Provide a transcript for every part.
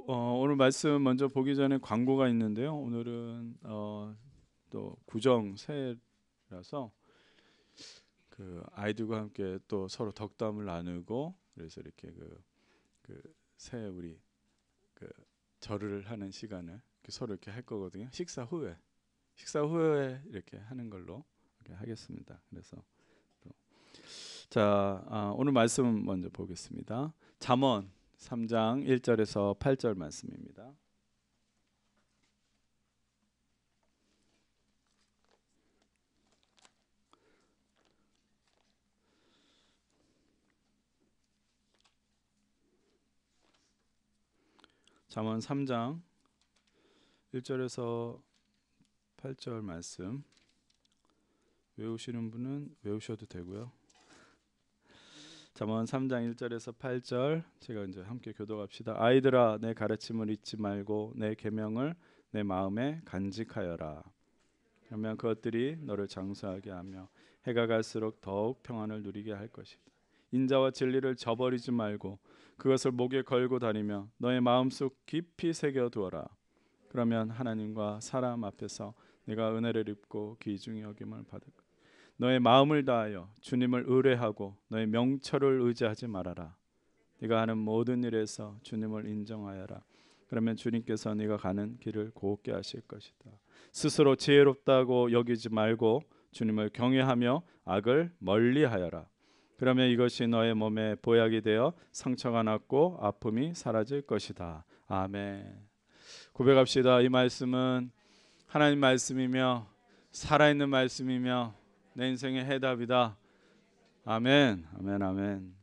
오늘 말씀 먼저 보기 전에 광고가 있는데요. 오늘은 또 구정 새해라서 그 아이들과 함께 또 서로 덕담을 나누고 그래서 이렇게 그 새해 우리 그 절을 하는 시간을 이렇게 서로 이렇게 할 거거든요. 식사 후에 이렇게 하는 걸로 이렇게 하겠습니다. 그래서 오늘 말씀 먼저 보겠습니다. 잠언 3장 1절에서 8절 말씀입니다. 잠언 3장 1절에서 8절 말씀 외우시는 분은 외우셔도 되고요. 잠언 3장 1절에서 8절 제가 이제 함께 교독합시다. 아이들아 내 가르침을 잊지 말고 내 계명을 내 마음에 간직하여라. 그러면 그것들이 너를 장수하게 하며 해가 갈수록 더욱 평안을 누리게 할 것이다. 인자와 진리를 저버리지 말고 그것을 목에 걸고 다니며 너의 마음속 깊이 새겨 두어라. 그러면 하나님과 사람 앞에서 네가 은혜를 입고 귀중히 여김을 받을 것이다. 너의 마음을 다하여 주님을 의뢰하고 너의 명철을 의지하지 말아라. 네가 하는 모든 일에서 주님을 인정하여라. 그러면 주님께서 네가 가는 길을 곱게 하실 것이다. 스스로 지혜롭다고 여기지 말고 주님을 경외하며 악을 멀리하여라. 그러면 이것이 너의 몸에 보약이 되어 상처가 낫고 아픔이 사라질 것이다. 아멘. 고백합시다. 이 말씀은 하나님 말씀이며 살아있는 말씀이며 내 인생의 해답이다. 아멘. 아멘. 아멘.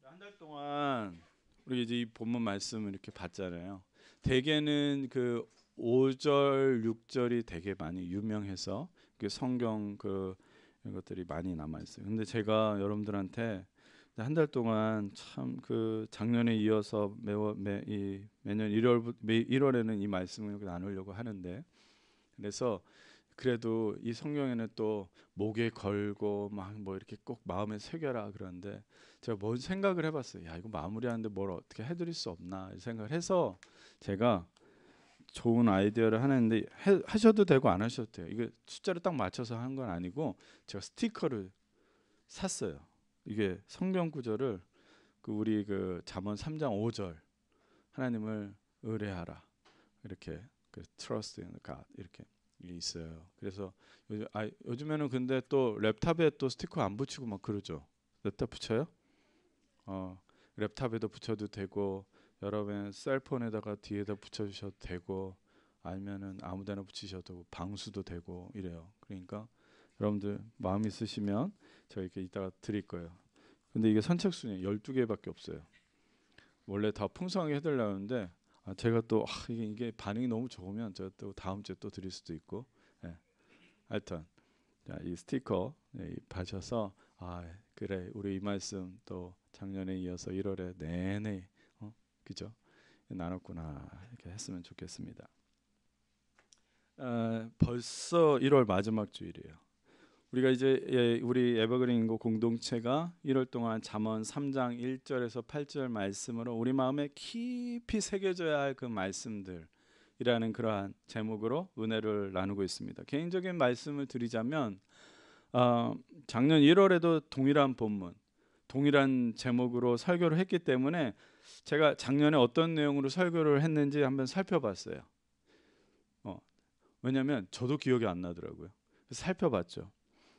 한 달 동안 우리 이제 이 본문 말씀을 이렇게 봤잖아요. 대개는 그 5절, 6절이 되게 많이 유명해서 그 성경 이런 것들이 많이 남아 있어요. 근데 제가 여러분들한테 한 달 동안 참 그 작년에 이어서 매년 1월에는 이 말씀을 나누려고 하는데 그래서 그래도 이 성경에는 또 목에 걸고 막 뭐 이렇게 꼭 마음에 새겨라 그러는데 제가 뭔 생각을 해봤어요. 야 이거 마무리하는데 뭘 어떻게 해드릴 수 없나 생각을 해서 제가 좋은 아이디어를 하는데 하셔도 되고 안 하셔도 돼요. 이게 숫자를 딱 맞춰서 한 건 아니고 제가 스티커를 샀어요. 이게 성경 구절을 우리 잠언 3장 5절 하나님을 의뢰하라 이렇게 trust in God 이렇게 있어요. 그래서 요즘에는 근데 또 랩탑에 또 스티커 안 붙이고 막 그러죠. 랩탑 붙여요? 랩탑에도 붙여도 되고 여러분 셀폰에다가 뒤에다 붙여주셔도 되고 아니면은 아무데나 붙이셔도 방수도 되고 이래요. 그러니까 여러분들 마음 있으시면 제가 이렇게 이따가 드릴 거예요. 근데 이게 선착순이 12개밖에 없어요. 원래 다 풍성하게 해드리려는데 제가 또 이게 반응이 너무 좋으면 제가 또 다음 주에 또 드릴 수도 있고. 예. 하여튼 이 스티커 받으셔서 그래 우리 이 말씀 또 작년에 이어서 1월에 내내 그죠? 나눴구나 이렇게 했으면 좋겠습니다. 벌써 1월 마지막 주일이에요. 우리가 이제 우리 에버그린 인고 공동체가 1월 동안 잠언 3장 1절에서 8절 말씀으로 우리 마음에 깊이 새겨져야 할 그 말씀들이라는 그러한 제목으로 은혜를 나누고 있습니다. 개인적인 말씀을 드리자면 작년 1월에도 동일한 본문, 동일한 제목으로 설교를 했기 때문에 제가 작년에 어떤 내용으로 설교를 했는지 한번 살펴봤어요. 왜냐하면 저도 기억이 안 나더라고요. 그래서 살펴봤죠.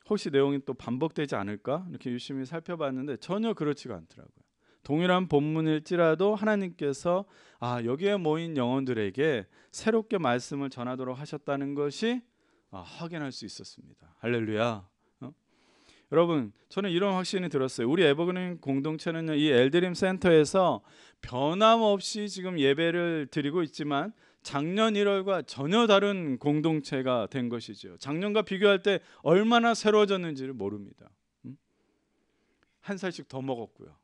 혹시 내용이 또 반복되지 않을까? 이렇게 유심히 살펴봤는데 전혀 그렇지가 않더라고요. 동일한 본문일지라도 하나님께서 여기에 모인 영혼들에게 새롭게 말씀을 전하도록 하셨다는 것이 확인할 수 있었습니다. 할렐루야. 여러분 저는 이런 확신이 들었어요. 우리 에버그린 공동체는 이 엘드림 센터에서 변함없이 지금 예배를 드리고 있지만 작년 1월과 전혀 다른 공동체가 된 것이죠. 작년과 비교할 때 얼마나 새로워졌는지를 모릅니다. 한 살씩 더 먹었고요.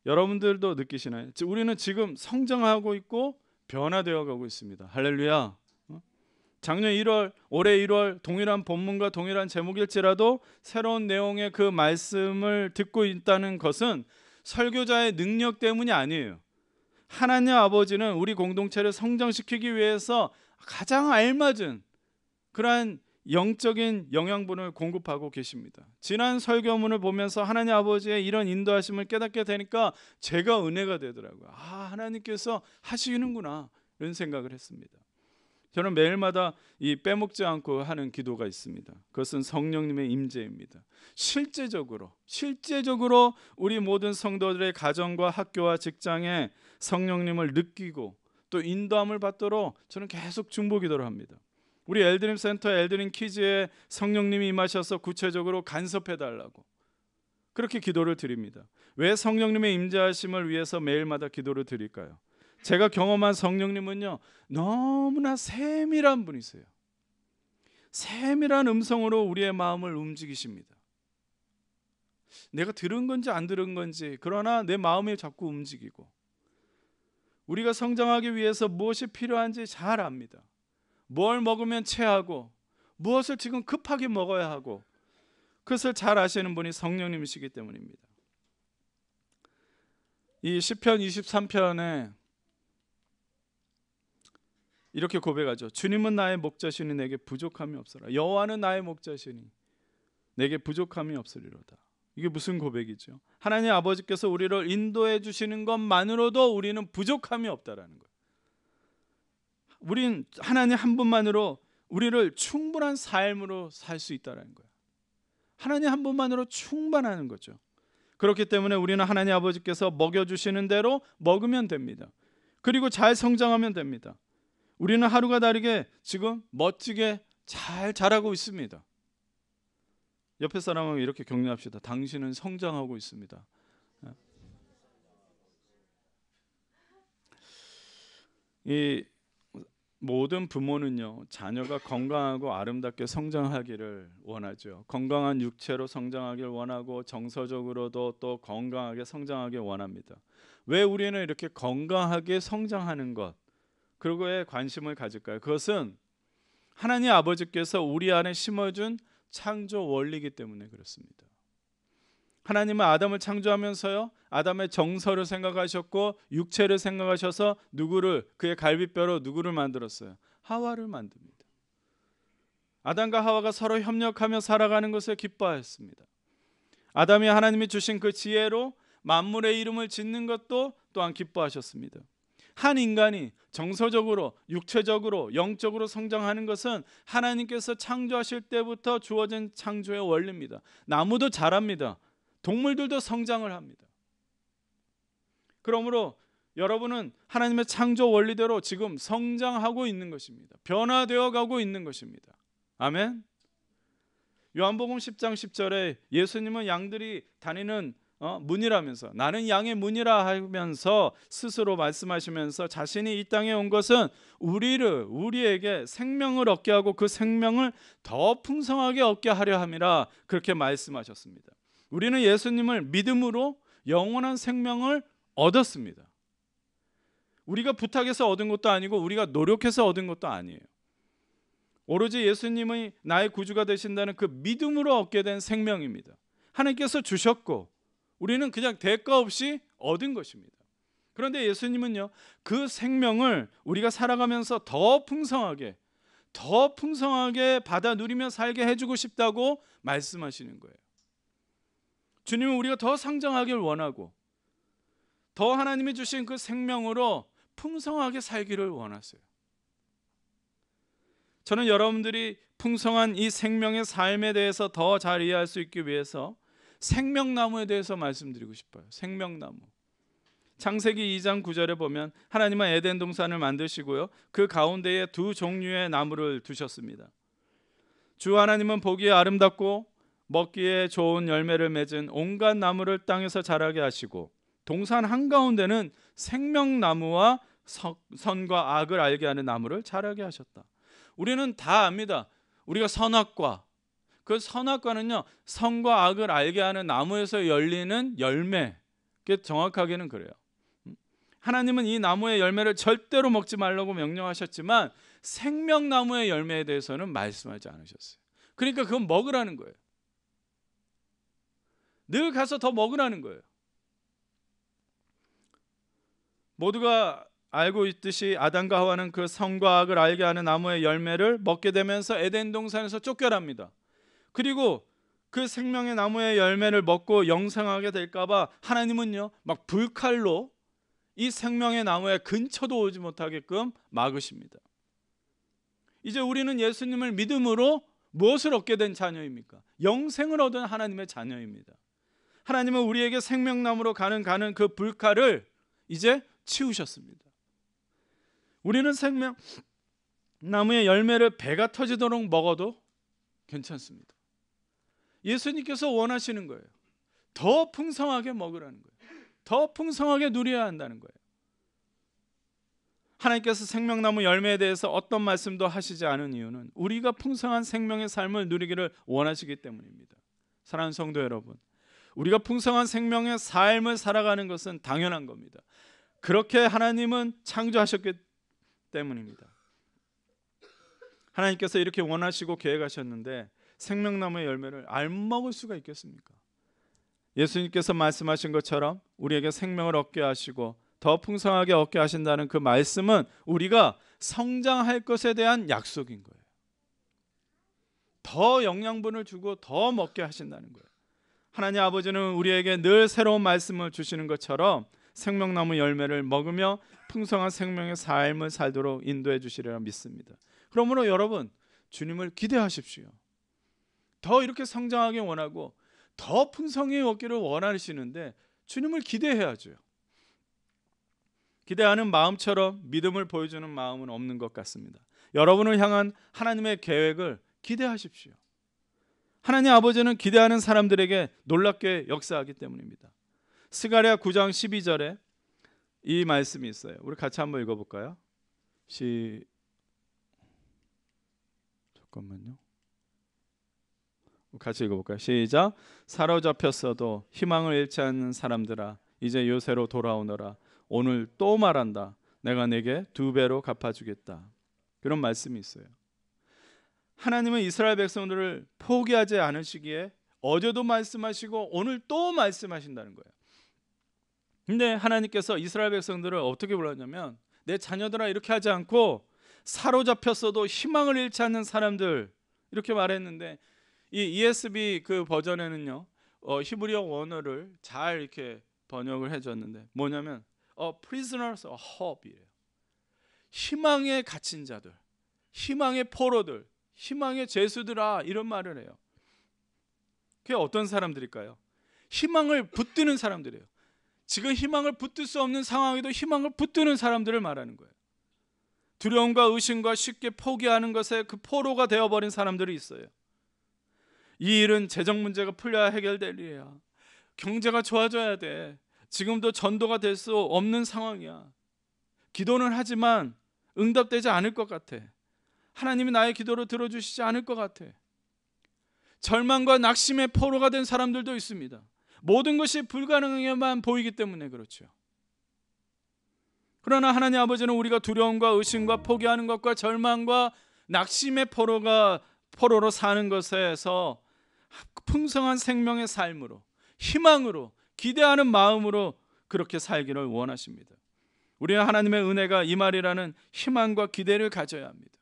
여러분들도 느끼시나요? 우리는 지금 성장하고 있고 변화되어 가고 있습니다. 할렐루야. 작년 1월, 올해 1월 동일한 본문과 동일한 제목일지라도 새로운 내용의 그 말씀을 듣고 있다는 것은 설교자의 능력 때문이 아니에요. 하나님 아버지는 우리 공동체를 성장시키기 위해서 가장 알맞은 그러한 영적인 영양분을 공급하고 계십니다. 지난 설교문을 보면서 하나님 아버지의 이런 인도하심을 깨닫게 되니까 제가 은혜가 되더라고요. 하나님께서 하시는구나 이런 생각을 했습니다. 저는 매일마다 이 빼먹지 않고 하는 기도가 있습니다. 그것은 성령님의 임재입니다. 실제적으로 우리 모든 성도들의 가정과 학교와 직장에 성령님을 느끼고 또 인도함을 받도록 저는 계속 중보 기도를 합니다. 우리 엘드림 센터 엘드림 키즈에 성령님이 임하셔서 구체적으로 간섭해 달라고 그렇게 기도를 드립니다. 왜 성령님의 임재하심을 위해서 매일마다 기도를 드릴까요? 제가 경험한 성령님은요, 너무나 세밀한 분이세요. 세밀한 음성으로 우리의 마음을 움직이십니다. 내가 들은 건지 안 들은 건지, 그러나 내 마음이 자꾸 움직이고, 우리가 성장하기 위해서 무엇이 필요한지 잘 압니다. 뭘 먹으면 체하고 무엇을 지금 급하게 먹어야 하고, 그것을 잘 아시는 분이 성령님이시기 때문입니다. 이 시편 23편에 이렇게 고백하죠. 주님은 나의 목자시니 내게 부족함이 없으라. 여호와는 나의 목자시니 내게 부족함이 없으리로다. 이게 무슨 고백이죠? 하나님 아버지께서 우리를 인도해 주시는 것만으로도 우리는 부족함이 없다라는 거예요. 우린 하나님 한 분만으로 우리를 충분한 삶으로 살 수 있다는 거예요. 하나님 한 분만으로 충분하는 거죠. 그렇기 때문에 우리는 하나님 아버지께서 먹여주시는 대로 먹으면 됩니다. 그리고 잘 성장하면 됩니다. 우리는 하루가 다르게 지금 멋지게 잘 자라고 있습니다. 옆에 사람하고 이렇게 격려합시다. 당신은 성장하고 있습니다. 이 모든 부모는요, 자녀가 건강하고 아름답게 성장하기를 원하죠. 건강한 육체로 성장하길 원하고 정서적으로도 또 건강하게 성장하길 원합니다. 왜 우리는 이렇게 건강하게 성장하는 것, 그거에 관심을 가질까요? 그것은 하나님 아버지께서 우리 안에 심어준 창조 원리이기 때문에 그렇습니다. 하나님은 아담을 창조하면서요, 아담의 정서를 생각하셨고 육체를 생각하셔서 누구를, 그의 갈비뼈로 누구를 만들었어요? 하와를 만듭니다. 아담과 하와가 서로 협력하며 살아가는 것을 기뻐하였습니다. 아담이 하나님이 주신 그 지혜로 만물의 이름을 짓는 것도 또한 기뻐하셨습니다. 한 인간이 정서적으로, 육체적으로, 영적으로 성장하는 것은 하나님께서 창조하실 때부터 주어진 창조의 원리입니다. 나무도 자랍니다. 동물들도 성장을 합니다. 그러므로 여러분은 하나님의 창조 원리대로 지금 성장하고 있는 것입니다. 변화되어 가고 있는 것입니다. 아멘. 요한복음 10장 10절에 예수님은 양들이 다니는 문이라면서, 나는 양의 문이라 하면서 스스로 말씀하시면서 자신이 이 땅에 온 것은 우리에게 생명을 얻게 하고 그 생명을 더 풍성하게 얻게 하려 함이라, 그렇게 말씀하셨습니다. 우리는 예수님을 믿음으로 영원한 생명을 얻었습니다. 우리가 부탁해서 얻은 것도 아니고 우리가 노력해서 얻은 것도 아니에요. 오로지 예수님이 나의 구주가 되신다는 그 믿음으로 얻게 된 생명입니다. 하나님께서 주셨고 우리는 그냥 대가 없이 얻은 것입니다. 그런데 예수님은요, 그 생명을 우리가 살아가면서 더 풍성하게 받아 누리며 살게 해주고 싶다고 말씀하시는 거예요. 주님은 우리가 더 성장하길 원하고 더 하나님이 주신 그 생명으로 풍성하게 살기를 원하세요. 저는 여러분들이 풍성한 이 생명의 삶에 대해서 더 잘 이해할 수 있기 위해서 생명나무에 대해서 말씀드리고 싶어요. 생명나무. 창세기 2장 9절에 보면 하나님은 에덴 동산을 만드시고요, 그 가운데에 두 종류의 나무를 두셨습니다. 주 하나님은 보기에 아름답고 먹기에 좋은 열매를 맺은 온갖 나무를 땅에서 자라게 하시고 동산 한가운데는 생명나무와 선과 악을 알게 하는 나무를 자라게 하셨다. 우리는 다 압니다. 우리가 선악과, 그 선악과는요, 선과 악을 알게 하는 나무에서 열리는 열매, 그게 정확하게는 그래요. 하나님은 이 나무의 열매를 절대로 먹지 말라고 명령하셨지만 생명나무의 열매에 대해서는 말씀하지 않으셨어요. 그러니까 그건 먹으라는 거예요. 늘 가서 더 먹으라는 거예요. 모두가 알고 있듯이 아담과 하와는 그 선과 악을 알게 하는 나무의 열매를 먹게 되면서 에덴 동산에서 쫓겨납니다. 그리고 그 생명의 나무의 열매를 먹고 영생하게 될까봐 하나님은요 막 불칼로 이 생명의 나무의 근처도 오지 못하게끔 막으십니다. 이제 우리는 예수님을 믿음으로 무엇을 얻게 된 자녀입니까? 영생을 얻은 하나님의 자녀입니다. 하나님은 우리에게 생명나무로 가는 그 불칼을 이제 치우셨습니다. 우리는 생명나무의 열매를 배가 터지도록 먹어도 괜찮습니다. 예수님께서 원하시는 거예요. 더 풍성하게 먹으라는 거예요. 더 풍성하게 누려야 한다는 거예요. 하나님께서 생명나무 열매에 대해서 어떤 말씀도 하시지 않은 이유는 우리가 풍성한 생명의 삶을 누리기를 원하시기 때문입니다. 사랑하는 성도 여러분, 우리가 풍성한 생명의 삶을 살아가는 것은 당연한 겁니다. 그렇게 하나님은 창조하셨기 때문입니다. 하나님께서 이렇게 원하시고 계획하셨는데 생명나무의 열매를 안 먹을 수가 있겠습니까? 예수님께서 말씀하신 것처럼 우리에게 생명을 얻게 하시고 더 풍성하게 얻게 하신다는 그 말씀은 우리가 성장할 것에 대한 약속인 거예요. 더 영양분을 주고 더 먹게 하신다는 거예요. 하나님 아버지는 우리에게 늘 새로운 말씀을 주시는 것처럼 생명나무 열매를 먹으며 풍성한 생명의 삶을 살도록 인도해 주시리라 믿습니다. 그러므로 여러분, 주님을 기대하십시오. 더 이렇게 성장하기 원하고 더 풍성히 얻기를 원하시는데 주님을 기대해야죠. 기대하는 마음처럼 믿음을 보여주는 마음은 없는 것 같습니다. 여러분을 향한 하나님의 계획을 기대하십시오. 하나님 아버지는 기대하는 사람들에게 놀랍게 역사하기 때문입니다. 스가랴 9장 12절에 이 말씀이 있어요. 우리 같이 한번 읽어볼까요? 잠깐만요. 같이 읽어볼까요? 시작. 사로잡혔어도 희망을 잃지 않는 사람들아, 이제 요새로 돌아오너라. 오늘 또 말한다. 내가 내게 2배로 갚아주겠다. 그런 말씀이 있어요. 하나님은 이스라엘 백성들을 포기하지 않으시기에 어제도 말씀하시고 오늘 또 말씀하신다는 거예요. 근데 하나님께서 이스라엘 백성들을 어떻게 불렀냐면 내 자녀들아 이렇게 하지 않고 사로잡혔어도 희망을 잃지 않는 사람들 이렇게 말했는데 이 ESV 그 버전에는요 히브리어 원어를 잘 이렇게 번역을 해줬는데 뭐냐면 prisoners of hope이에요. 희망에 갇힌 자들, 희망의 포로들, 희망의 죄수들아 이런 말을 해요. 그게 어떤 사람들일까요? 희망을 붙드는 사람들이에요. 지금 희망을 붙들 수 없는 상황에도 희망을 붙드는 사람들을 말하는 거예요. 두려움과 의심과 쉽게 포기하는 것에 그 포로가 되어버린 사람들이 있어요. 이 일은 재정 문제가 풀려야 해결될 일이야. 경제가 좋아져야 돼. 지금도 전도가 될 수 없는 상황이야. 기도는 하지만 응답되지 않을 것 같아. 하나님이 나의 기도를 들어주시지 않을 것 같아. 절망과 낙심의 포로가 된 사람들도 있습니다. 모든 것이 불가능하게만 보이기 때문에 그렇죠. 그러나 하나님 아버지는 우리가 두려움과 의심과 포기하는 것과 절망과 낙심의 포로로 사는 것에서 풍성한 생명의 삶으로, 희망으로, 기대하는 마음으로 그렇게 살기를 원하십니다. 우리는 하나님의 은혜가 임하리라는 희망과 기대를 가져야 합니다.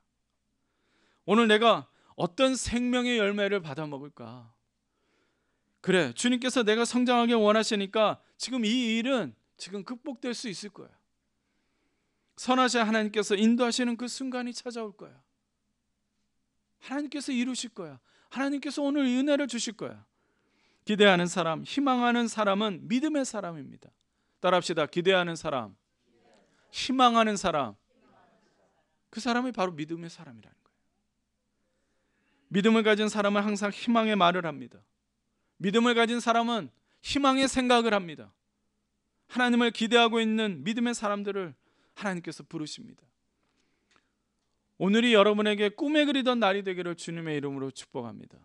오늘 내가 어떤 생명의 열매를 받아 먹을까? 그래, 주님께서 내가 성장하게 원하시니까 지금 이 일은 지금 극복될 수 있을 거야. 선하신 하나님께서 인도하시는 그 순간이 찾아올 거야. 하나님께서 이루실 거야. 하나님께서 오늘 은혜를 주실 거야. 기대하는 사람, 희망하는 사람은 믿음의 사람입니다. 따라합시다. 기대하는 사람, 희망하는 사람, 그 사람이 바로 믿음의 사람이라는 거예요. 믿음을 가진 사람은 항상 희망의 말을 합니다. 믿음을 가진 사람은 희망의 생각을 합니다. 하나님을 기대하고 있는 믿음의 사람들을 하나님께서 부르십니다. 오늘이 여러분에게 꿈에 그리던 날이 되기를 주님의 이름으로 축복합니다.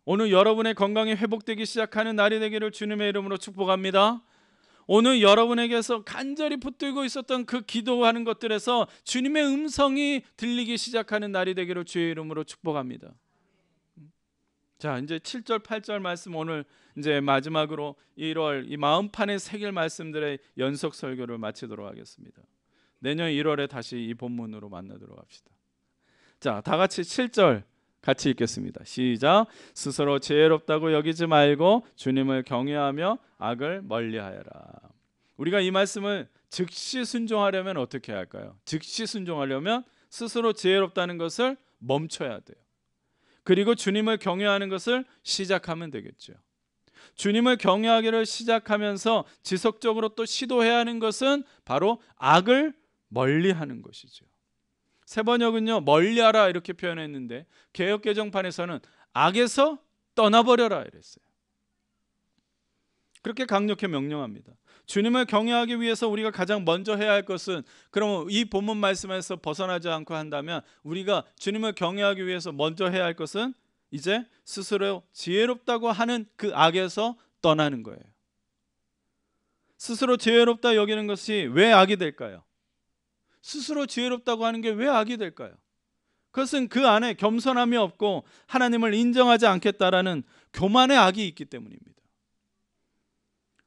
오늘 여러분의 건강이 회복되기 시작하는 날이 되기를 주님의 이름으로 축복합니다. 오늘 여러분에게서 간절히 붙들고 있었던 그 기도하는 것들에서 주님의 음성이 들리기 시작하는 날이 되기를 주의 이름으로 축복합니다. 자, 이제 7절 8절 말씀, 오늘 이제 마지막으로 1월 이 마음판에 새길 말씀들의 연속 설교를 마치도록 하겠습니다. 내년 1월에 다시 이 본문으로 만나도록 합시다. 자, 다 같이 7절 같이 읽겠습니다. 시작. 스스로 지혜롭다고 여기지 말고 주님을 경외하며 악을 멀리하여라. 우리가 이 말씀을 즉시 순종하려면 어떻게 할까요? 즉시 순종하려면 스스로 지혜롭다는 것을 멈춰야 돼요. 그리고 주님을 경외하는 것을 시작하면 되겠죠. 주님을 경외하기를 시작하면서 지속적으로 또 시도해야 하는 것은 바로 악을 멀리하는 것이죠. 새 번역은요, 멀리하라 이렇게 표현했는데 개역개정판에서는 악에서 떠나버려라 이랬어요. 그렇게 강력히 명령합니다. 주님을 경외하기 위해서 우리가 가장 먼저 해야 할 것은, 그러면 이 본문 말씀에서 벗어나지 않고 한다면 우리가 주님을 경외하기 위해서 먼저 해야 할 것은 이제 스스로 지혜롭다고 하는 그 악에서 떠나는 거예요. 스스로 지혜롭다 여기는 것이 왜 악이 될까요? 스스로 지혜롭다고 하는 게 왜 악이 될까요? 그것은 그 안에 겸손함이 없고 하나님을 인정하지 않겠다라는 교만의 악이 있기 때문입니다.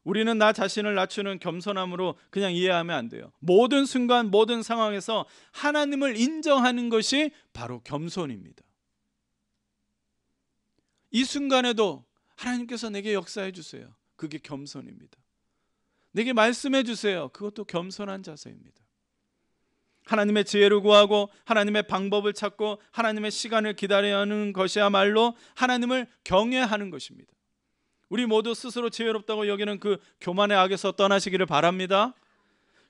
우리는 나 자신을 낮추는 겸손함으로 그냥 이해하면 안 돼요. 모든 순간 모든 상황에서 하나님을 인정하는 것이 바로 겸손입니다. 이 순간에도 하나님께서 내게 역사해 주세요. 그게 겸손입니다. 내게 말씀해 주세요. 그것도 겸손한 자세입니다. 하나님의 지혜를 구하고 하나님의 방법을 찾고 하나님의 시간을 기다려야 하는 것이야말로 하나님을 경외하는 것입니다. 우리 모두 스스로 지혜롭다고 여기는 그 교만의 악에서 떠나시기를 바랍니다.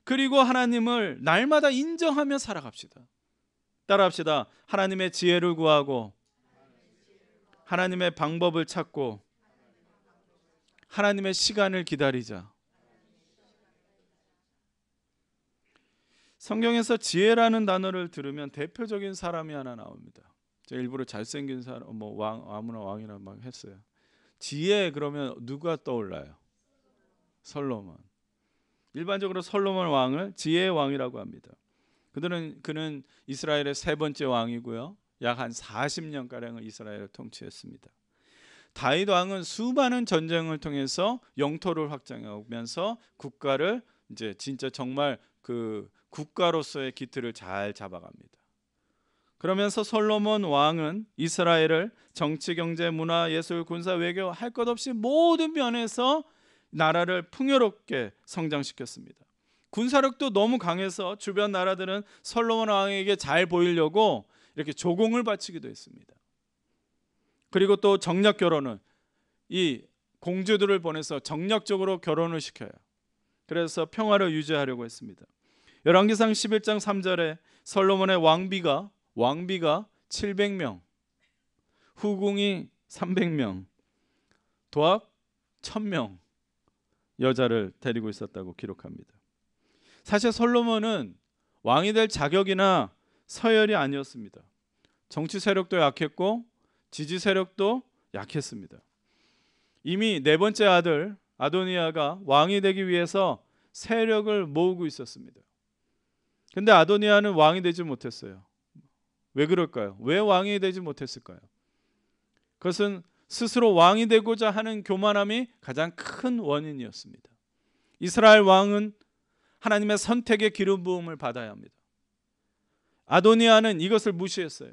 그리고 하나님을 날마다 인정하며 살아갑시다. 따라합시다. 하나님의 지혜를 구하고 하나님의 방법을 찾고 하나님의 시간을 기다리자. 성경에서 지혜라는 단어를 들으면 대표적인 사람이 하나 나옵니다. 제가 일부러 잘생긴 사람, 아무나 왕이나 막 했어요. 지혜 그러면 누가 떠올라요? 솔로몬. 일반적으로 솔로몬 왕을 지혜의 왕이라고 합니다. 그는 이스라엘의 세 번째 왕이고요. 약 한 40년가량을 이스라엘을 통치했습니다. 다윗 왕은 수많은 전쟁을 통해서 영토를 확장하면서 국가를 이제 진짜 정말 그 국가로서의 기틀을 잘 잡아갑니다. 그러면서 솔로몬 왕은 이스라엘을 정치, 경제, 문화, 예술, 군사, 외교 할 것 없이 모든 면에서 나라를 풍요롭게 성장시켰습니다. 군사력도 너무 강해서 주변 나라들은 솔로몬 왕에게 잘 보이려고 이렇게 조공을 바치기도 했습니다. 그리고 또 정략 결혼은 이 공주들을 보내서 정략적으로 결혼을 시켜요. 그래서 평화를 유지하려고 했습니다. 열왕기상 11장 3절에 솔로몬의 왕비가 700명, 후궁이 300명, 도합 1000명 여자를 데리고 있었다고 기록합니다. 사실 솔로몬은 왕이 될 자격이나 서열이 아니었습니다. 정치 세력도 약했고 지지 세력도 약했습니다. 이미 네 번째 아들 아도니아가 왕이 되기 위해서 세력을 모으고 있었습니다. 근데 아도니아는 왕이 되지 못했어요. 왜 그럴까요? 왜 왕이 되지 못했을까요? 그것은 스스로 왕이 되고자 하는 교만함이 가장 큰 원인이었습니다. 이스라엘 왕은 하나님의 선택의 기름 부음을 받아야 합니다. 아도니아는 이것을 무시했어요.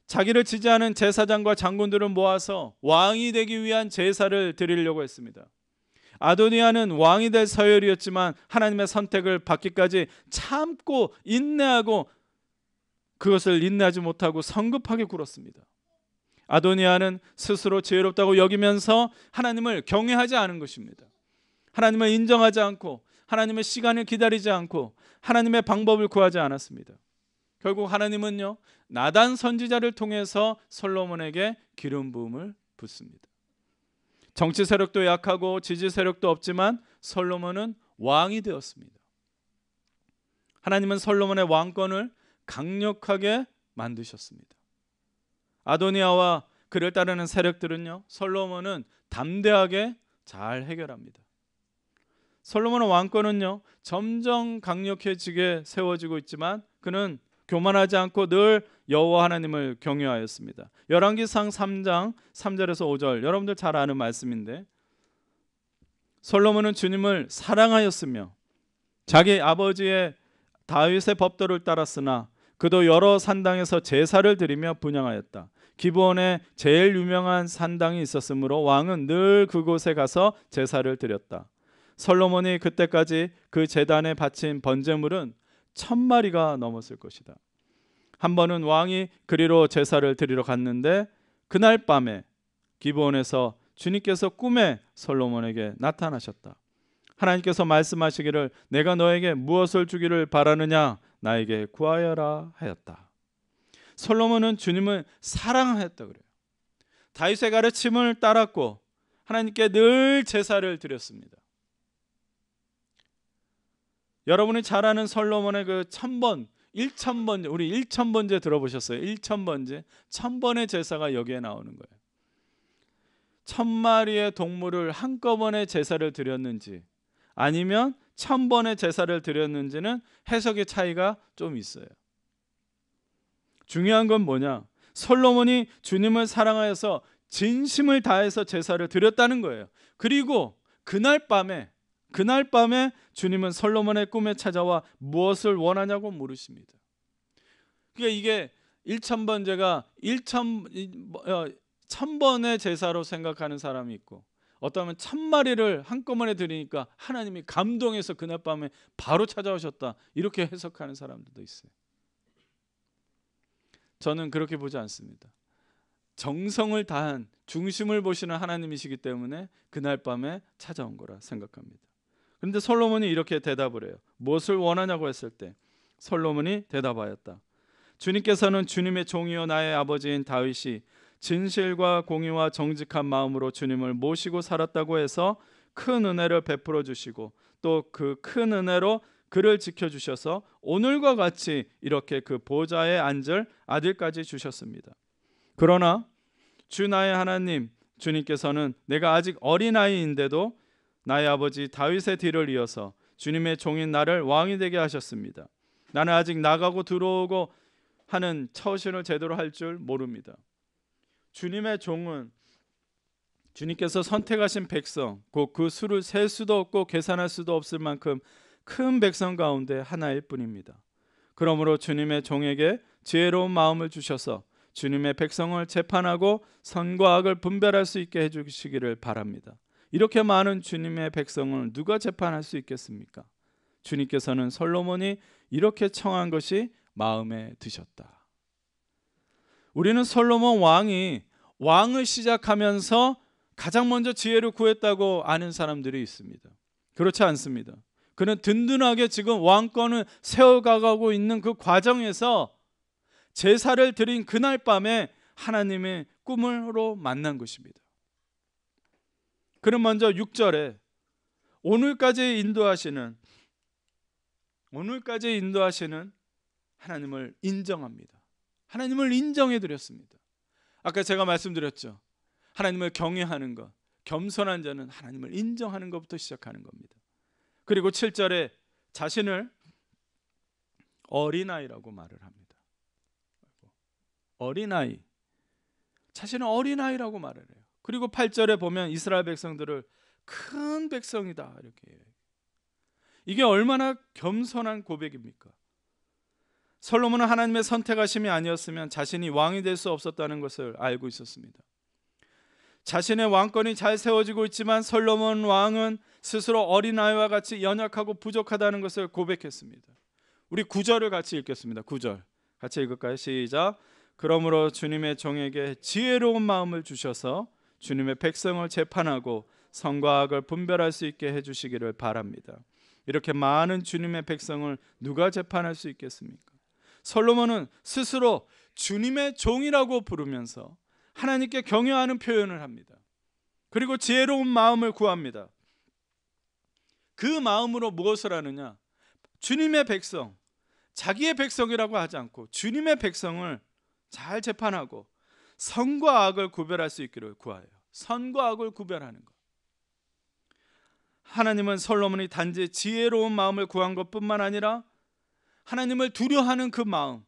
자기를 지지하는 제사장과 장군들을 모아서 왕이 되기 위한 제사를 드리려고 했습니다. 아도니아는 왕이 될 서열이었지만 하나님의 선택을 받기까지 참고 인내하고 그것을 인내하지 못하고 성급하게 굴었습니다. 아도니아는 스스로 지혜롭다고 여기면서 하나님을 경외하지 않은 것입니다. 하나님을 인정하지 않고 하나님의 시간을 기다리지 않고 하나님의 방법을 구하지 않았습니다. 결국 하나님은요, 나단 선지자를 통해서 솔로몬에게 기름 부음을 붓습니다. 정치 세력도 약하고 지지 세력도 없지만 솔로몬은 왕이 되었습니다. 하나님은 솔로몬의 왕권을 강력하게 만드셨습니다. 아도니아와 그를 따르는 세력들은요, 솔로몬은 담대하게 잘 해결합니다. 솔로몬의 왕권은요, 점점 강력해지게 세워지고 있지만 그는 교만하지 않고 늘 여호와 하나님을 경외하였습니다. 열왕기상 3장 3절에서 5절, 여러분들 잘 아는 말씀인데, 솔로몬은 주님을 사랑하였으며 자기 아버지의 다윗의 법도를 따랐으나 그도 여러 산당에서 제사를 드리며 분향하였다. 기브온에 제일 유명한 산당이 있었으므로 왕은 늘 그곳에 가서 제사를 드렸다. 솔로몬이 그때까지 그 제단에 바친 번제물은 1000마리가 넘었을 것이다. 한 번은 왕이 그리로 제사를 드리러 갔는데 그날 밤에 기브온에서 주님께서 꿈에 솔로몬에게 나타나셨다. 하나님께서 말씀하시기를 내가 너에게 무엇을 주기를 바라느냐, 나에게 구하여라 하였다. 솔로몬은 주님을 사랑하였다 그래요. 다윗의 가르침을 따랐고 하나님께 늘 제사를 드렸습니다. 여러분이 잘 아는 솔로몬의 그 1000번제, 우리 1000번제 들어보셨어요? 1000번제, 1000번의 제사가 여기에 나오는 거예요. 1000마리의 동물을 한꺼번에 제사를 드렸는지 아니면 1000번의 제사를 드렸는지는 해석의 차이가 좀 있어요. 중요한 건 뭐냐? 솔로몬이 주님을 사랑하여서 진심을 다해서 제사를 드렸다는 거예요. 그리고 그날 밤에 주님은 솔로몬의 꿈에 찾아와 무엇을 원하냐고 물으십니다. 그러니까 이게 1000번제가 1000번의 제사로 생각하는 사람이 있고, 어떠면 1000마리를 한꺼번에 드리니까 하나님이 감동해서 그날 밤에 바로 찾아오셨다, 이렇게 해석하는 사람들도 있어요. 저는 그렇게 보지 않습니다. 정성을 다한 중심을 보시는 하나님이시기 때문에 그날 밤에 찾아온 거라 생각합니다. 그런데 솔로몬이 이렇게 대답을 해요. 무엇을 원하냐고 했을 때 솔로몬이 대답하였다. 주님께서는 주님의 종이요 나의 아버지인 다윗이 진실과 공의와 정직한 마음으로 주님을 모시고 살았다고 해서 큰 은혜를 베풀어 주시고 또 그 큰 은혜로 그를 지켜주셔서 오늘과 같이 이렇게 그 보좌에 앉을 아들까지 주셨습니다. 그러나 주 나의 하나님 주님께서는 내가 아직 어린아이인데도 나의 아버지 다윗의 뒤를 이어서 주님의 종인 나를 왕이 되게 하셨습니다. 나는 아직 나가고 들어오고 하는 처신을 제대로 할 줄 모릅니다. 주님의 종은 주님께서 선택하신 백성, 곧 그 수를 셀 수도 없고 계산할 수도 없을 만큼 큰 백성 가운데 하나일 뿐입니다. 그러므로 주님의 종에게 지혜로운 마음을 주셔서 주님의 백성을 재판하고 선과 악을 분별할 수 있게 해주시기를 바랍니다. 이렇게 많은 주님의 백성을 누가 재판할 수 있겠습니까? 주님께서는 솔로몬이 이렇게 청한 것이 마음에 드셨다. 우리는 솔로몬 왕이 왕을 시작하면서 가장 먼저 지혜를 구했다고 아는 사람들이 있습니다. 그렇지 않습니다. 그는 든든하게 지금 왕권을 세워가고 있는 그 과정에서 제사를 드린 그날 밤에 하나님의 꿈으로 만난 것입니다. 그는 먼저 6절에 오늘까지 인도하시는 하나님을 인정합니다. 하나님을 인정해 드렸습니다. 아까 제가 말씀드렸죠. 하나님을 경외하는 것, 겸손한 자는 하나님을 인정하는 것부터 시작하는 겁니다. 그리고 7절에 자신을 어린아이라고 말을 합니다. 어린아이, 자신은 어린아이라고 말을 해요. 그리고 8절에 보면 이스라엘 백성들을 큰 백성이다 이렇게 해요. 이게 얼마나 겸손한 고백입니까? 솔로몬은 하나님의 선택하심이 아니었으면 자신이 왕이 될 수 없었다는 것을 알고 있었습니다. 자신의 왕권이 잘 세워지고 있지만 솔로몬 왕은 스스로 어린아이와 같이 연약하고 부족하다는 것을 고백했습니다. 우리 9절을 같이 읽겠습니다. 9절 같이 읽을까요? 시작. 그러므로 주님의 종에게 지혜로운 마음을 주셔서 주님의 백성을 재판하고 선과 악을 분별할 수 있게 해주시기를 바랍니다. 이렇게 많은 주님의 백성을 누가 재판할 수 있겠습니까? 솔로몬은 스스로 주님의 종이라고 부르면서 하나님께 경외하는 표현을 합니다. 그리고 지혜로운 마음을 구합니다. 그 마음으로 무엇을 하느냐? 주님의 백성, 자기의 백성이라고 하지 않고 주님의 백성을 잘 재판하고 선과 악을 구별할 수 있기를 구하여. 선과 악을 구별하는 것. 하나님은 솔로몬이 단지 지혜로운 마음을 구한 것뿐만 아니라 하나님을 두려워하는 그 마음,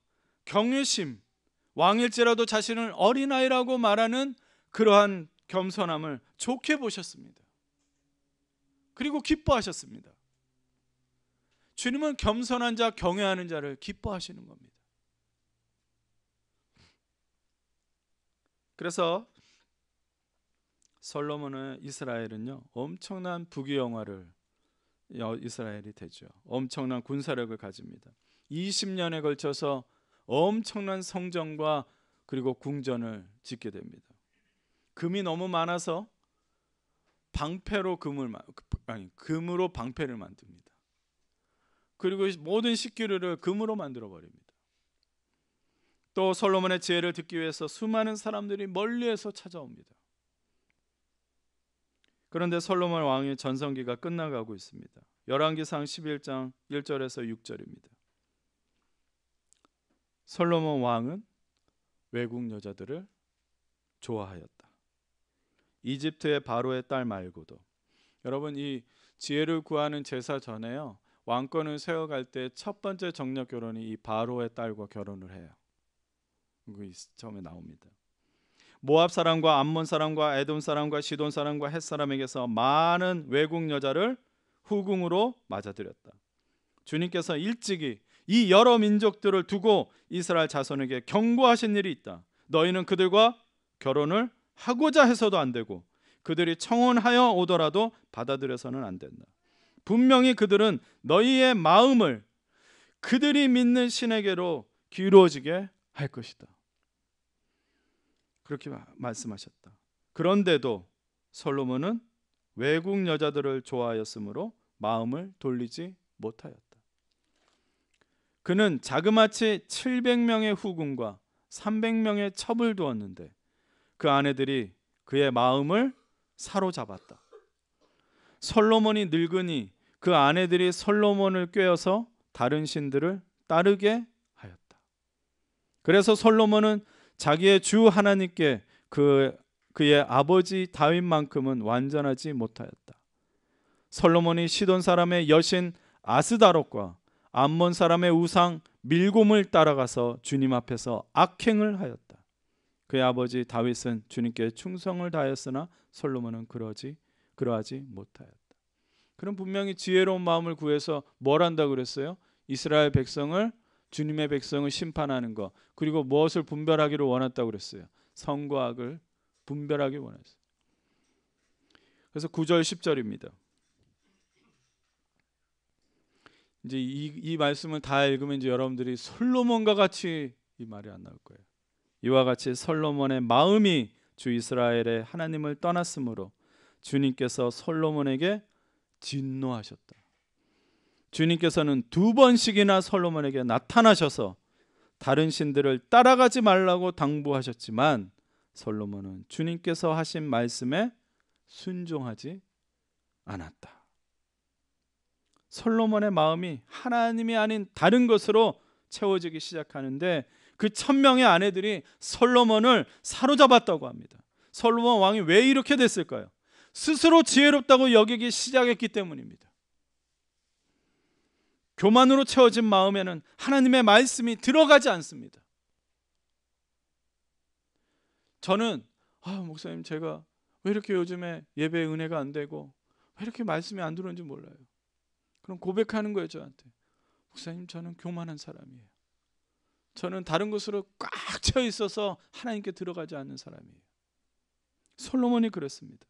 경외심, 왕일지라도 자신을 어린아이라고 말하는 그러한 겸손함을 좋게 보셨습니다. 그리고 기뻐하셨습니다. 주님은 겸손한 자, 경외하는 자를 기뻐하시는 겁니다. 그래서 솔로몬은 이스라엘은요, 엄청난 부귀영화를 이스라엘이 되죠. 엄청난 군사력을 가집니다. 20년에 걸쳐서 엄청난 성전과 그리고 궁전을 짓게 됩니다. 금이 너무 많아서 금으로 방패를 만듭니다. 그리고 모든 식기류를 금으로 만들어 버립니다. 또 솔로몬의 지혜를 듣기 위해서 수많은 사람들이 멀리에서 찾아옵니다. 그런데 솔로몬 왕의 전성기가 끝나가고 있습니다. 열왕기상 11장 1절에서 6절입니다. 솔로몬 왕은 외국 여자들을 좋아하였다. 이집트의 바로의 딸 말고도. 여러분, 이 지혜를 구하는 제사 전에요, 왕권을 세워갈 때 첫 번째 정력 결혼이 이 바로의 딸과 결혼을 해요. 그 처음에 나옵니다. 모압 사람과 암몬 사람과 에돔 사람과 시돈 사람과 헷 사람에게서 많은 외국 여자를 후궁으로 맞아들였다. 주님께서 일찍이 이 여러 민족들을 두고 이스라엘 자손에게 경고하신 일이 있다. 너희는 그들과 결혼을 하고자 해서도 안 되고 그들이 청혼하여 오더라도 받아들여서는 안 된다. 분명히 그들은 너희의 마음을 그들이 믿는 신에게로 기울어지게 할 것이다. 그렇게 말씀하셨다. 그런데도 솔로몬은 외국 여자들을 좋아하였으므로 마음을 돌리지 못하였다. 그는 자그마치 700명의 후궁과 300명의 첩을 두었는데 그 아내들이 그의 마음을 사로잡았다. 솔로몬이 늙으니 그 아내들이 솔로몬을 꾀어서 다른 신들을 따르게 하였다. 그래서 솔로몬은 자기의 주 하나님께 그의 아버지 다윗만큼은 완전하지 못하였다. 솔로몬이 시돈 사람의 여신 아스다롯과 암몬 사람의 우상 밀곰을 따라가서 주님 앞에서 악행을 하였다. 그의 아버지 다윗은 주님께 충성을 다하였으나 솔로몬은 그러하지 못하였다. 그럼 분명히 지혜로운 마음을 구해서 뭘 한다고 그랬어요? 이스라엘 백성을, 주님의 백성을 심판하는 것, 그리고 무엇을 분별하기를 원했다고 그랬어요? 선과 악을 분별하기 원했어요. 그래서 9절 10절입니다. 이제 이 말씀을 다 읽으면 이제 여러분들이 솔로몬과 같이 이 말이 안 나올 거예요. 이와 같이 솔로몬의 마음이 주 이스라엘의 하나님을 떠났으므로 주님께서 솔로몬에게 진노하셨다. 주님께서는 2번씩이나 솔로몬에게 나타나셔서 다른 신들을 따라가지 말라고 당부하셨지만 솔로몬은 주님께서 하신 말씀에 순종하지 않았다. 솔로몬의 마음이 하나님이 아닌 다른 것으로 채워지기 시작하는데 그 1000명의 아내들이 솔로몬을 사로잡았다고 합니다. 솔로몬 왕이 왜 이렇게 됐을까요? 스스로 지혜롭다고 여기기 시작했기 때문입니다. 교만으로 채워진 마음에는 하나님의 말씀이 들어가지 않습니다. 저는 목사님, 제가 왜 이렇게 요즘에 예배 은혜가 안 되고 왜 이렇게 말씀이 안 들어오는지 몰라요. 그럼 고백하는 거예요, 저한테. 목사님, 저는 교만한 사람이에요. 저는 다른 것으로 꽉 채워 있어서 하나님께 들어가지 않는 사람이에요. 솔로몬이 그랬습니다.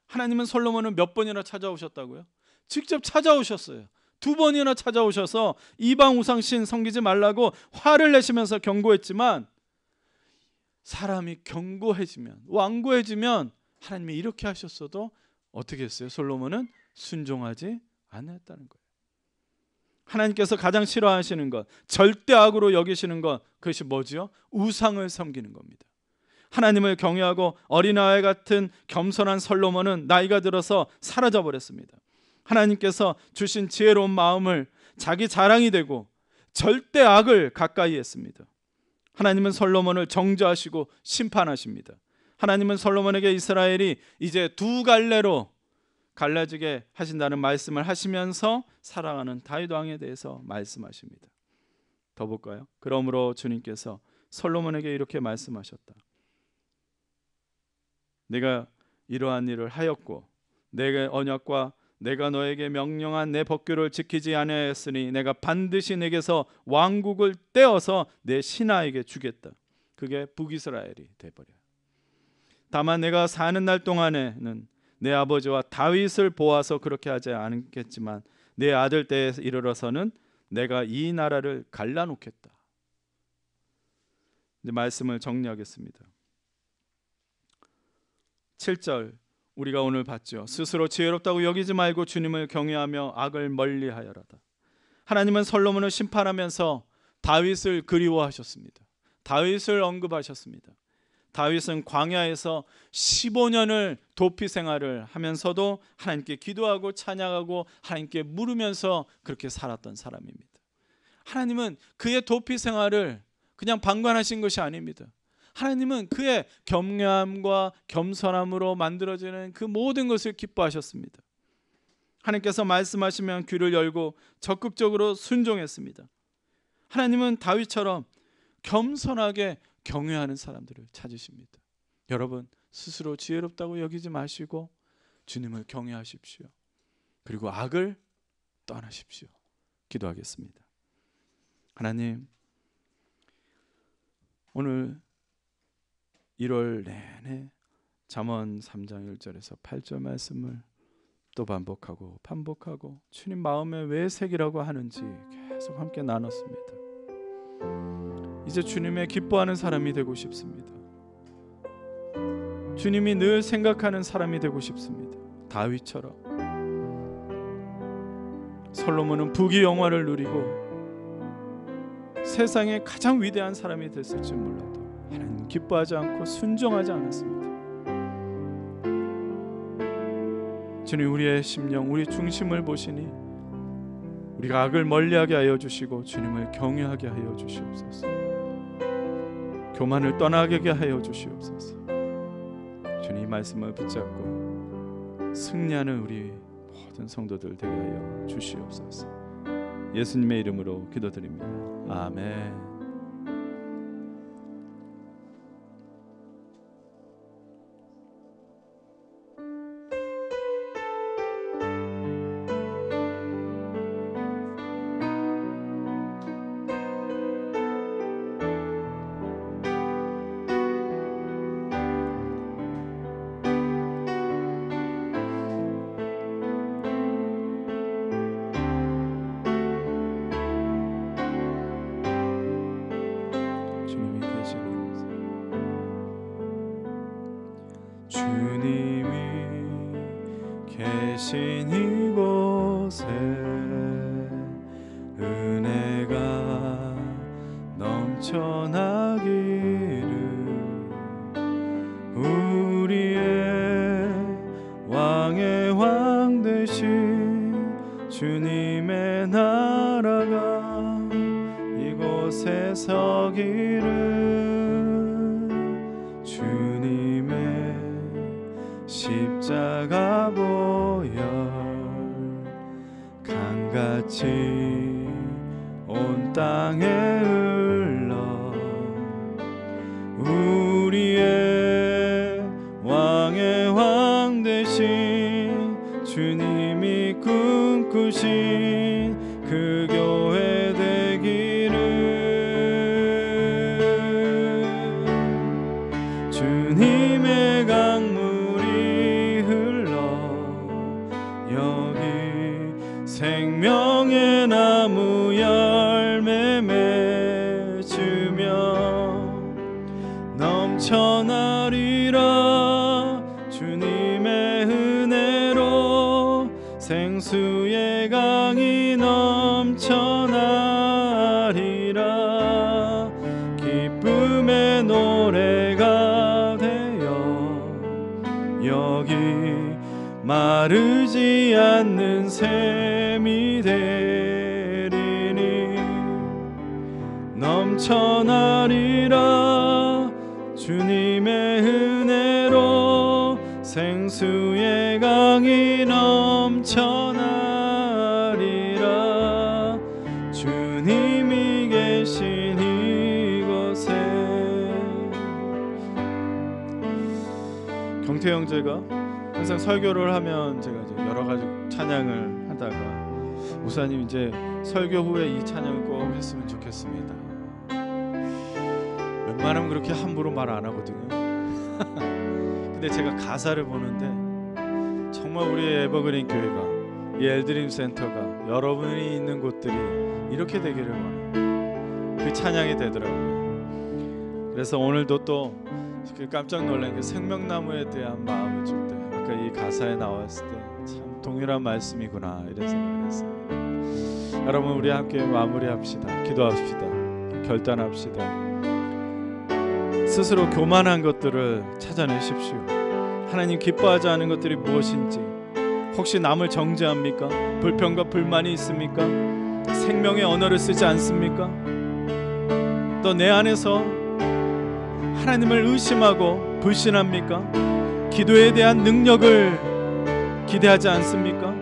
하나님은 솔로몬을 몇 번이나 찾아오셨다고요? 직접 찾아오셨어요. 2번이나 찾아오셔서 이방 우상신 섬기지 말라고 화를 내시면서 경고했지만 사람이 경고해지면, 완고해지면 하나님이 이렇게 하셨어도 어떻게 했어요? 솔로몬은 순종하지 않았다는 거예요. 하나님께서 가장 싫어하시는 것, 절대 악으로 여기시는 것, 그것이 뭐지요? 우상을 섬기는 겁니다. 하나님을 경외하고 어린아이 같은 겸손한 솔로몬은 나이가 들어서 사라져 버렸습니다. 하나님께서 주신 지혜로운 마음을 자기 자랑이 되고 절대 악을 가까이 했습니다. 하나님은 솔로몬을 정죄하시고 심판하십니다. 하나님은 솔로몬에게 이스라엘이 이제 2갈래로 갈라지게 하신다는 말씀을 하시면서 사랑하는 다윗 왕에 대해서 말씀하십니다. 더 볼까요? 그러므로 주님께서 솔로몬에게 이렇게 말씀하셨다. 내가 이러한 일을 하였고 내 언약과 내가 너에게 명령한 내 법규를 지키지 아니하였으니 내가 반드시 내게서 왕국을 떼어서 내 신하에게 주겠다. 그게 북이스라엘이 돼버려요. 다만 내가 사는 날 동안에는 내 아버지와 다윗을 보아서 그렇게 하지 않겠지만 내 아들 때에 이르러서는 내가 이 나라를 갈라놓겠다. 이제 말씀을 정리하겠습니다. 7절 우리가 오늘 봤죠. 스스로 지혜롭다고 여기지 말고 주님을 경외하며 악을 멀리하여라다. 하나님은 솔로몬을 심판하면서 다윗을 그리워하셨습니다. 다윗을 언급하셨습니다. 다윗은 광야에서 15년을 도피 생활을 하면서도 하나님께 기도하고 찬양하고 하나님께 물으면서 그렇게 살았던 사람입니다. 하나님은 그의 도피 생활을 그냥 방관하신 것이 아닙니다. 하나님은 그의 겸손함과 겸손함으로 만들어지는 그 모든 것을 기뻐하셨습니다. 하나님께서 말씀하시면 귀를 열고 적극적으로 순종했습니다. 하나님은 다윗처럼 겸손하게 경외하는 사람들을 찾으십니다. 여러분 스스로 지혜롭다고 여기지 마시고 주님을 경외하십시오. 그리고 악을 떠나십시오. 기도하겠습니다. 하나님, 오늘 1월 내내 잠언 3장 1절에서 8절 말씀을 또 반복하고 주님 마음에 왜 새기라고 하는지 계속 함께 나눴습니다. 이제 주님의 기뻐하는 사람이 되고 싶습니다. 주님이 늘 생각하는 사람이 되고 싶습니다. 다윗처럼. 솔로몬은 부귀 영화를 누리고 세상의 가장 위대한 사람이 됐을지 몰라도 하나님 기뻐하지 않고 순종하지 않았습니다. 주님, 우리의 심령, 우리 중심을 보시니 우리가 악을 멀리하게 하여 주시고 주님을 경외하게 하여 주시옵소서. 교만을 떠나게 하여 주시옵소서. 주님 말씀을 붙잡고 승리하는 우리 모든 성도들 되게 하여 주시옵소서. 예수님의 이름으로 기도드립니다. 아멘. 주님이 계신 이곳에 은혜가 넘쳐나기를 우리의 왕의 왕 되신 주님의 나라가 이곳에 서기를 십자가 보혈 강같이 온 땅에 흘러 우리의 왕의 왕 되신 주님이 꿈꾸신 그 교회 되기를 주님의 강물 생명의 나무 열매 맺으며 넘쳐나리라 주님의 은혜로 생수의 강이 넘쳐나리라 기쁨의 노래가 되어 여기 마르지 않는 샘이 되리니 넘쳐나리라 주님의 은혜로 생수의 강이 넘쳐나리라 주님이 계신 강태 형제가 항상 설교를 하면 제가 이제 여러 가지 찬양을 하다가 목사님 이제 설교 후에 이 찬양을 꼭 했으면 좋겠습니다. 웬만하면 그렇게 함부로 말 안 하거든요. 근데 제가 가사를 보는데 정말 우리의 에버그린 교회가, 이 엘드림 센터가, 여러분이 있는 곳들이 이렇게 되기를 원해요. 그 찬양이 되더라고요. 그래서 오늘도 또 깜짝 놀란 게 생명나무에 대한 마음을 줄 때, 아까 이 가사에 나왔을 때 참 동일한 말씀이구나 이런 생각을 했습니다. 여러분, 우리 함께 마무리합시다. 기도합시다. 결단합시다. 스스로 교만한 것들을 찾아내십시오. 하나님 기뻐하지 않은 것들이 무엇인지, 혹시 남을 정죄합니까? 불평과 불만이 있습니까? 생명의 언어를 쓰지 않습니까? 또 내 안에서 하나님을 의심하고 불신합니까? 기도에 대한 능력을 기대하지 않습니까?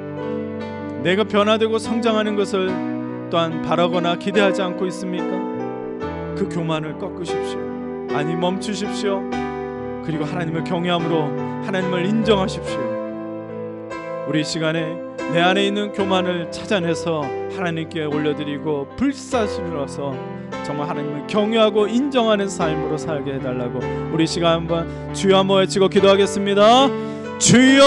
내가 변화되고 성장하는 것을 또한 바라거나 기대하지 않고 있습니까? 그 교만을 꺾으십시오. 아니, 멈추십시오. 그리고 하나님을 경외함으로 하나님을 인정하십시오. 우리 이 시간에 내 안에 있는 교만을 찾아내서 하나님께 올려드리고 불사슬러서 정말 하나님을 경외하고 인정하는 삶으로 살게 해달라고 우리 시간 한번 주여 한번 외치고 기도하겠습니다. 주여!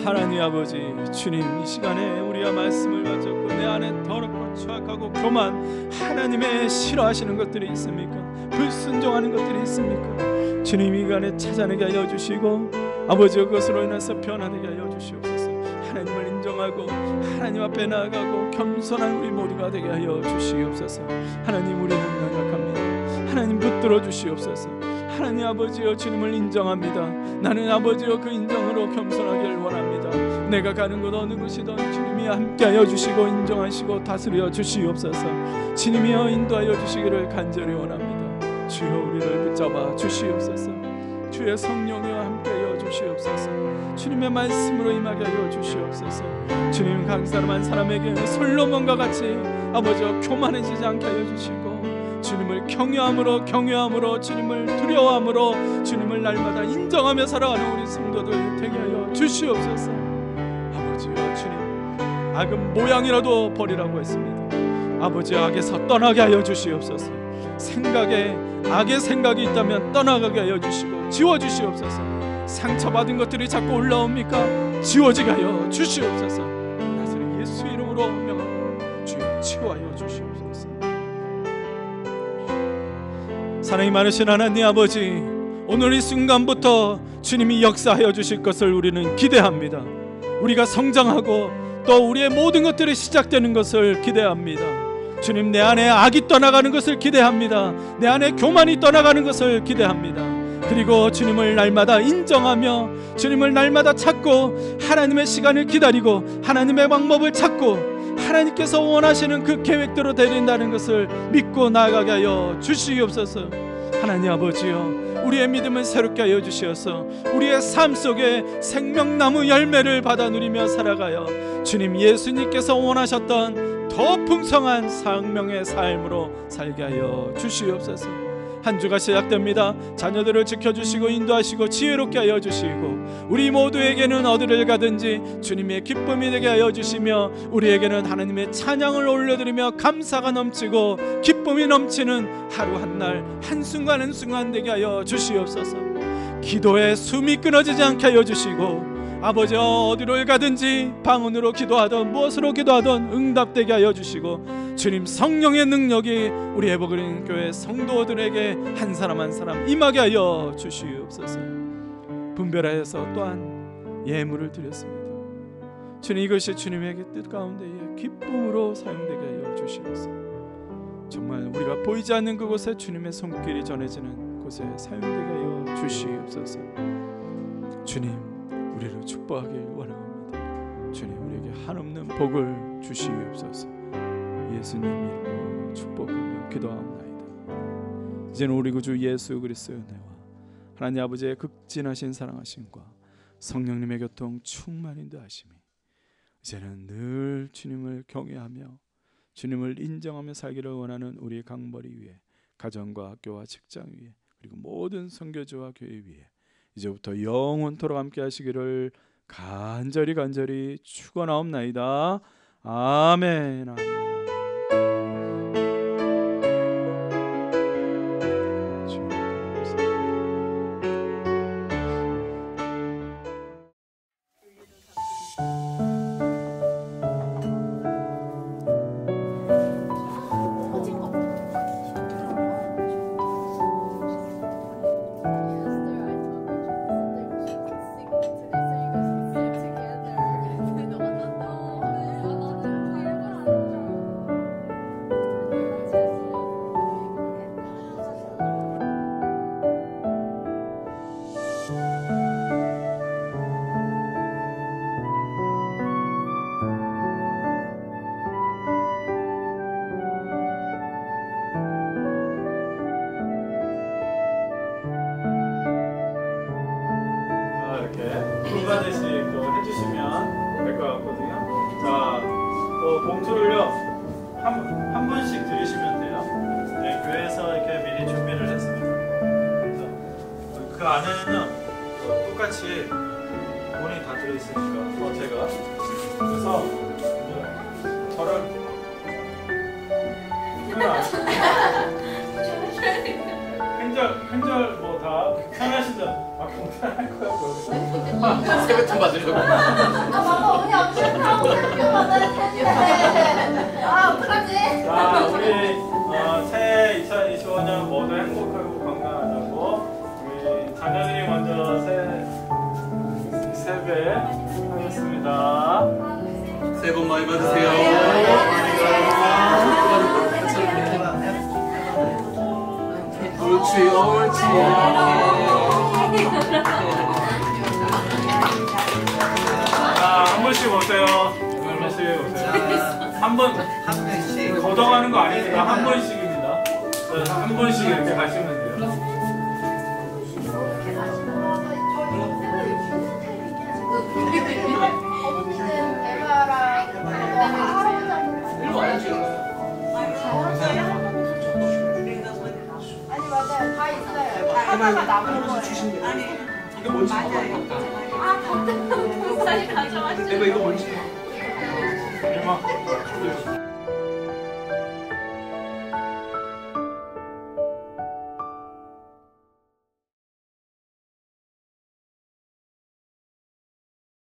하나님 아버지, 주님, 이 시간에 우리가 말씀을 가졌고 내 안에 더럽고 추악하고 교만, 하나님의 싫어하시는 것들이 있습니까? 불순종하는 것들이 있습니까? 주님, 이 시간에 찾아내게 하여 주시고 아버지가 그것으로 인해서 변화되게 하여 주시옵소서. 하나님을 인정하고 하나님 앞에 나아가고 겸손한 우리 모두가 되게 하여 주시옵소서. 하나님, 우리는 연약합니다. 하나님 붙들어 주시옵소서. 하나님 아버지여, 주님을 인정합니다. 나는 아버지여 그 인정으로 겸손하기를 원합니다. 내가 가는 곳 어느 곳이든 주님이 함께하여 주시고 인정하시고 다스려 주시옵소서. 주님이여 인도하여 주시기를 간절히 원합니다. 주여, 우리를 붙잡아 주시옵소서. 주의 성령이여 함께하여 주시옵소서. 주님의 말씀으로 임하게 하여 주시옵소서. 주님, 각 사람 한 사람에게 솔로몬과 같이 아버지여 교만해지지 않게 하여 주시고 주님을 경외함으로 주님을 두려워함으로 주님을 날마다 인정하며 살아가는 우리 성도들 되게 하여 주시옵소서. 아버지여, 주님, 악은 모양이라도 버리라고 했습니다. 아버지, 악에서 떠나게 하여 주시옵소서. 생각에 악의 생각이 있다면 떠나가게 하여 주시고 지워주시옵소서. 상처받은 것들이 자꾸 올라옵니까? 지워지게 하여 주시옵소서. 나사렛 예수 이름으로 명하고 주여 치유하여 주시옵소서. 사랑이 많으신 하나님 아버지, 오늘 이 순간부터 주님이 역사하여 주실 것을 우리는 기대합니다. 우리가 성장하고 또 우리의 모든 것들이 시작되는 것을 기대합니다. 주님, 내 안에 악이 떠나가는 것을 기대합니다. 내 안에 교만이 떠나가는 것을 기대합니다. 그리고 주님을 날마다 인정하며 주님을 날마다 찾고 하나님의 시간을 기다리고 하나님의 방법을 찾고 하나님께서 원하시는 그 계획대로 되린다는 것을 믿고 나아가게 하여 주시옵소서. 하나님 아버지여, 우리의 믿음을 새롭게 하여 주시어서 우리의 삶 속에 생명나무 열매를 받아 누리며 살아가여 주님 예수님께서 원하셨던 더 풍성한 생명의 삶으로 살게 하여 주시옵소서. 한 주가 시작됩니다. 자녀들을 지켜주시고 인도하시고 지혜롭게 하여 주시고 우리 모두에게는 어디를 가든지 주님의 기쁨이 되게 하여 주시며 우리에게는 하나님의 찬양을 올려드리며 감사가 넘치고 기쁨이 넘치는 하루 한날 한순간 한순간 되게 하여 주시옵소서. 기도에 숨이 끊어지지 않게 하여 주시고 아버지, 어디로 가든지 방언으로 기도하던 무엇으로 기도하던 응답되게 하여 주시고 주님 성령의 능력이 우리 에버그린 교회 성도들에게 한 사람 한 사람 임하게 하여 주시옵소서. 분별하여서 또한 예물을 드렸습니다. 주님, 이것이 주님에게 뜻 가운데에 기쁨으로 사용되게 하여 주시옵소서. 정말 우리가 보이지 않는 그곳에 주님의 손길이 전해지는 곳에 사용되게 하여 주시옵소서. 주님, 우리를 축복하길 원합니다. 주님, 우리에게 한없는 복을 주시옵소서. 예수님 이름으로 축복하며 기도하옵나이다. 이제는 우리 구주 예수 그리스도의 은혜와 하나님 아버지의 극진하신 사랑하심과 성령님의 교통 충만히 인도하심이 이제는 늘 주님을 경외하며 주님을 인정하며 살기를 원하는 우리 강벌이 위에, 가정과 학교와 직장 위에, 그리고 모든 선교지와 교회 위에 이제부터 영원토록 함께 하시기를 간절히 축원하옵나이다. 아멘. 아멘. 불가대씩 또 해주시면 될 것 같거든요. 자, 봉투를요 한 분씩 드리시면 돼요. 네, 교회에서 이렇게 미리 준비를 했습니다. 그 안에는요 똑같이 돈이 다 들어있으니까 제가 그래서 저를 횡절 뭐 다 편하시죠? 공탄할 거야. 세뱃돈 받으려고. 봐봐 언니 안 싫다고 세뱃돈 받아야 되는데 어떡하지? 자, 우리 새해 2025년 모두 행복하고 건강하자고 우리 자녀들이 먼저 세배 하겠습니다. 새해 복 많이 받으세요. 옳지. 자, 한 분씩 오세요. 한 분씩 오세요. 한 번씩 거동하는 거 아니니까 한 번씩입니다. 한 번씩 이렇게 가시면 돼요. 아니 맞아요 다 있어요. 하나가 남은 거예요. 아니 이거 뭔지 사진 가져왔죠. 내가 이거 뭔지. 이마.